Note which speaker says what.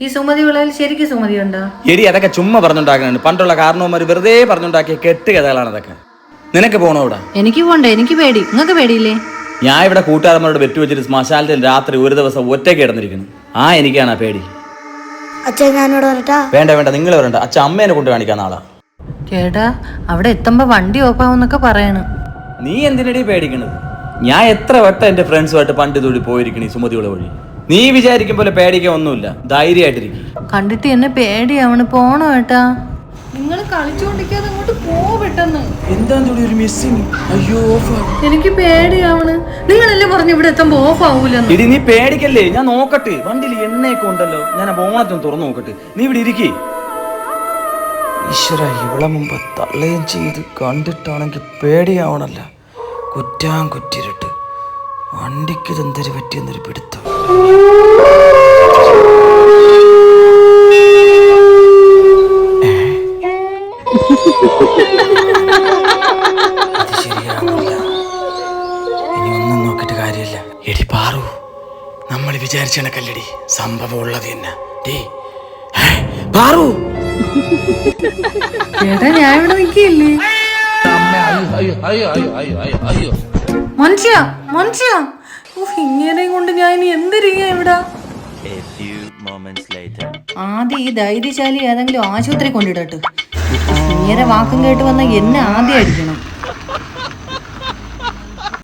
Speaker 1: ഈ സുമതി വിളയിൽ ശരിക്കും സുമതി ഉണ്ടോ?
Speaker 2: എടി അതൊക്കെ ചുമ്മാ പറഞ്ഞുണ്ടാക്കുന്നുണ്ട്. പണ്ടുള്ള കാരണവന്മാർ വെറുതെ പറഞ്ഞുണ്ടാക്കിയ കെട്ട് കഥകളാണ് അതൊക്കെ. നിനക്ക് പോണോ ഇവിടെ?
Speaker 1: എനിക്ക് പോണ്ട, എനിക്ക് പേടി. നിങ്ങൾക്ക് പേടിയില്ലേ?
Speaker 2: ഞാൻ ഇവിടെ കൂട്ടുകാരന്മാരോട് വെറ്റ് വെച്ചിട്ട് ശ്മശാനത്തിൽ രാത്രി ഒരു ദിവസം ഒറ്റയ്ക്ക് കിടന്നിരിക്കുന്നു. എനിക്കാണ് ആ പേടി. വേണ്ട വേണ്ട, നിങ്ങൾ വരണ്ട. അച്ഛൻ അമ്മേനെ കൊണ്ട് കാണിക്കാൻ നാളാ.
Speaker 1: ചേട്ടാ, അവിടെ എത്തുമ്പോ വണ്ടി ഓഫാവുന്നൊക്കെ പറയണം.
Speaker 2: നീ എന്തിനടി പേടിക്കണത്? ഞാൻ എത്ര വട്ടം എന്റെ ഫ്രണ്ട്സുമായിട്ട് പണ്ട് തൂടി പോയിരിക്കണേ സുമതിയുള്ള വഴി. നീ വിചാരിക്കും പോലെ പേടിക്കാൻ ഒന്നുമില്ല. ധൈര്യമായിട്ടിരിക്കും.
Speaker 1: കണ്ടിട്ട് എന്നെ പേടിയാവണ്. പോണോ ഏട്ടാ? നിങ്ങൾ കളിച്ചോണ്ടിരിക്കാതെ അങ്ങോട്ട് പോ പെട്ടെന്ന്.
Speaker 2: എന്താണ് ഒരു മിസ്സിംഗ്? അയ്യോ,
Speaker 1: എനിക്ക് പേടിയാവണ്. നിങ്ങളല്ലേ പറഞ്ഞു ഇവിടെ എത്തുമ്പോ ഓഫ് ആവൂലെന്ന്.
Speaker 2: ഇടി നീ പേടിക്കല്ലേ, ഞാൻ നോക്കട്ടെ. വണ്ടിയിൽ എണ്ണയൊക്കെ ഉണ്ടല്ലോ, ഞാൻ ബോണറ്റും തുറന്നു നോക്കട്ടെ. നീ ഇവിടെ ഇരിക്കേ. ഈശ്വര, ഇവിടെ മുമ്പ് തള്ളയും ചെയ്ത് കണ്ടിട്ടാണെങ്കിൽ പേടിയാവണല്ല. കുറ്റിരുട്ട്. വണ്ടിക്ക് ഇതെന്തൊരു പറ്റിയെന്നൊരു പിടുത്തം. അത് ശരിയാവില്ല. ഇനി ഒന്നും നോക്കിട്ട് കാര്യമില്ല. എടി പാറു, നമ്മൾ വിചാരിച്ച കണക്കല്ലടി സംഭവം ഉള്ളത് തന്നെ. പാറു,
Speaker 1: ചേട്ടാ ഞാൻ ഇവിടെ നിൽക്കില്ലേ? ഇങ്ങനെ കൊണ്ട് ഞാൻ ഇനി എന്തിരിക്കാ ഇവിടെ? ആദ്യം ഈ ധൈര്യശാലി ഏതെങ്കിലും ആശുപത്രി കൊണ്ടിടട്ട്. ഇങ്ങനെ വാക്കും കേട്ട് വന്ന എന്നെ ആദ്യം അടിക്കണം.